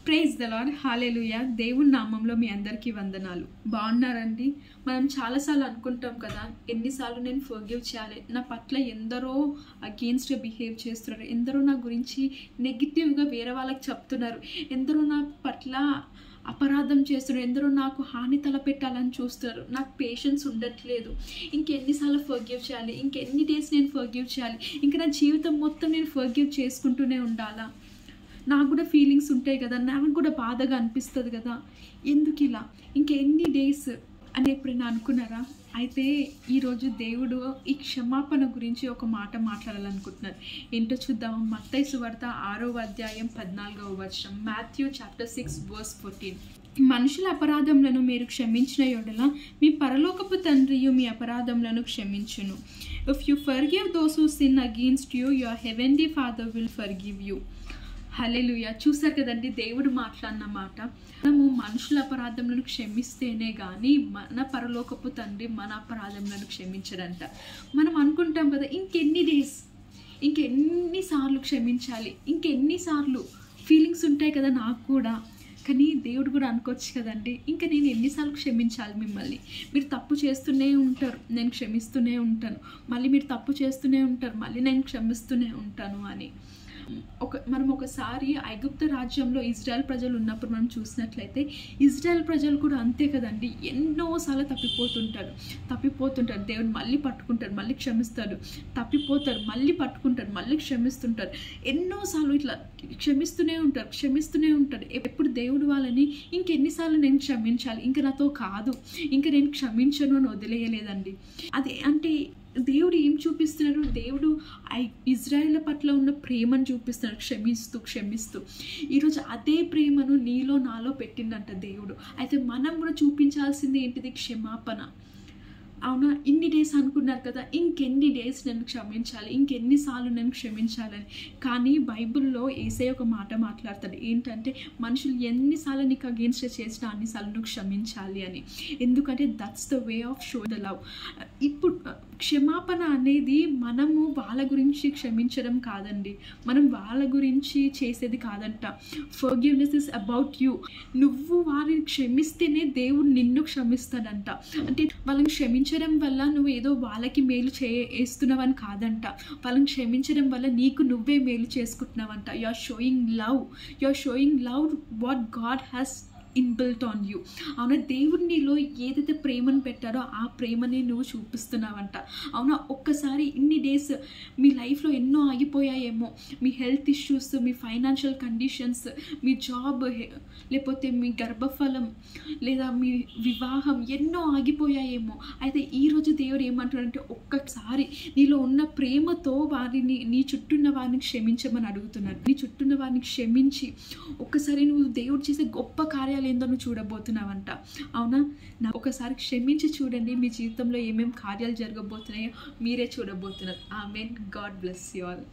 Praise the lord, హల్లెలూయా. దేవుని నామంలో మీ అందరికీ వందనాలు. బాగున్నారండి? మనం చాలాసార్లు అనుకుంటాం కదా, ఎన్నిసార్లు నేను ఫర్గివ్ చేయాలి, నా పట్ల ఎందరో అగెయిన్స్ట్గా బిహేవ్ చేస్తున్నారు, ఎందరో నా గురించి నెగిటివ్గా వేరే వాళ్ళకి చెప్తున్నారు, ఎందరో నా పట్ల అపరాధం చేస్తున్నారు, ఎందరో నాకు హాని తలపెట్టాలని చూస్తారు, నాకు పేషెన్స్ ఉండట్లేదు, ఇంకెన్నిసార్లు ఫర్గివ్ చేయాలి, ఇంకెన్ని డేస్ నేను ఫర్గివ్ చేయాలి, ఇంకా నా జీవితం మొత్తం నేను ఫర్గివ్ చేసుకుంటూనే ఉండాలా, నాకు కూడా ఫీలింగ్స్ ఉంటాయి కదా, నాకు కూడా బాధగా అనిపిస్తుంది కదా, ఎందుకు ఇలా ఇంకెన్ని డేస్ అని ఎప్పుడైనా అనుకున్నారా? అయితే ఈరోజు దేవుడు ఈ క్షమాపణ గురించి ఒక మాట మాట్లాడాలనుకుంటున్నారు. ఏంటో చూద్దాం. మత్తయి సువార్త 6వ అధ్యాయం 14వ వచనం. Matthew chapter 6 verse 14. మనుషుల అపరాధములను మీరు క్షమించిన యెడల మీ పరలోకపు తండ్రియు మీ అపరాధములను క్షమించును. If you forgive those who sin against you, your heavenly Father will forgive you. హల్లెలూయా. చూసారు కదండి దేవుడు మాట్లాడిన మాట. మనము మనుషుల అపరాధములను క్షమిస్తేనే కానీ మన పరలోకపు తండ్రి మన అపరాధములను క్షమించడంట. మనం అనుకుంటాం కదా, ఇంకెన్ని డేస్, ఇంకెన్నిసార్లు క్షమించాలి, ఇంకెన్నిసార్లు ఫీలింగ్స్ ఉంటాయి కదా నాకు కూడా. కానీ దేవుడు కూడా అనుకోవచ్చు కదండి, ఇంకా నేను ఎన్నిసార్లు క్షమించాలి మిమ్మల్ని, మీరు తప్పు చేస్తూనే ఉంటారు, నేను క్షమిస్తూనే ఉంటాను, మళ్ళీ మీరు తప్పు చేస్తూనే ఉంటారు, మళ్ళీ నేను క్షమిస్తూనే ఉంటాను అని. మనం ఒకసారి ఐగుప్తు రాజ్యంలో ఇజ్రాయెల్ ప్రజలు ఉన్నప్పుడు మనం చూసినట్లయితే ఇజ్రాయెల్ ప్రజలు కూడా అంతే కదండి, ఎన్నోసార్లు తప్పిపోతుంటారు, దేవుడు మళ్ళీ పట్టుకుంటారు, మళ్ళీ క్షమిస్తాడు, తప్పిపోతారు, మళ్ళీ పట్టుకుంటారు, మళ్ళీ క్షమిస్తుంటారు, ఎన్నోసార్లు ఇట్లా క్షమిస్తూనే ఉంటారు. ఎప్పుడు దేవుడు వాళ్ళని ఇంకెన్నిసార్లు నేను క్షమించాలి, ఇంకా నాతో కాదు, ఇంకా నేను క్షమించను అని వదిలేయలేదండి. అదే అంటే దేవుడు ఏం చూపిస్తున్నారు? దేవుడు ఇజ్రాయేల్ పట్ల ఉన్న ప్రేమను చూపిస్తున్నాడు, క్షమిస్తూ. ఈరోజు అదే ప్రేమను నీలో నాలో పెట్టిండంట దేవుడు. అయితే మనం కూడా చూపించాల్సింది ఏంటిది? క్షమాపణ. అవునా? ఇన్ని డేస్ అనుకున్నారు కదా, ఇంకెన్ని డేస్ నేను క్షమించాలి, ఇంకెన్నిసార్లు నేను క్షమించాలని. కానీ బైబిల్లో యేసయ్య ఒక మాట మాట్లాడతాడు. ఏంటంటే మనుషులు ఎన్నిసార్లు నీకు అగెయిన్స్ట్ చేసినా అన్నిసార్లు నువ్వు క్షమించాలి అని. ఎందుకంటే that's the way of show the love. ఇప్పుడు క్షమాపణ అనేది మనము వాళ్ళ గురించి క్షమించడం కాదండి, మనం వాళ్ళ గురించి చేసేది కాదంట. Forgiveness is about you. నువ్వు వారిని క్షమిస్తేనే దేవుడు నిన్ను క్షమిస్తాడంట. అంటే వాళ్ళని క్షమించడం వల్ల నువ్వు ఏదో వాళ్ళకి మేలు చేస్తున్నావని కాదంట, వాళ్ళని క్షమించడం వల్ల నీకు నువ్వే మేలు చేసుకుంటున్నావంట. You are showing love what God has inbuilt on you. అవునా? దేవుడు నీలో ఏదైతే ప్రేమను పెట్టారో ఆ ప్రేమని నువ్వు చూపిస్తున్నావంట. అవునా? ఒక్కసారి ఇన్ని డేస్ మీ లైఫ్లో ఎన్నో ఆగిపోయాయేమో, మీ హెల్త్ ఇష్యూస్, మీ ఫైనాన్షియల్ కండిషన్స్, మీ జాబ్, లేకపోతే మీ గర్భఫలం, లేదా మీ వివాహం, ఎన్నో ఆగిపోయాయేమో. అయితే ఈరోజు దేవుడు ఏమంటాడంటే ఒక్కసారి నీలో ఉన్న ప్రేమతో నీ చుట్టూన్న వారిని క్షమించమని అడుగుతున్నాడు. నీ చుట్టూన్న వారిని క్షమించి ఒక్కసారి నువ్వు దేవుడు చేసే గొప్ప కార్యాలు ఏందో నువ్వు చూడబోతున్నావంట. అవునా? ఒకసారి క్షమించి చూడండి, మీ జీవితంలో ఏమేమి కార్యాలు జరగబోతున్నాయో మీరే చూడబోతున్నారు. Amen. God bless you all.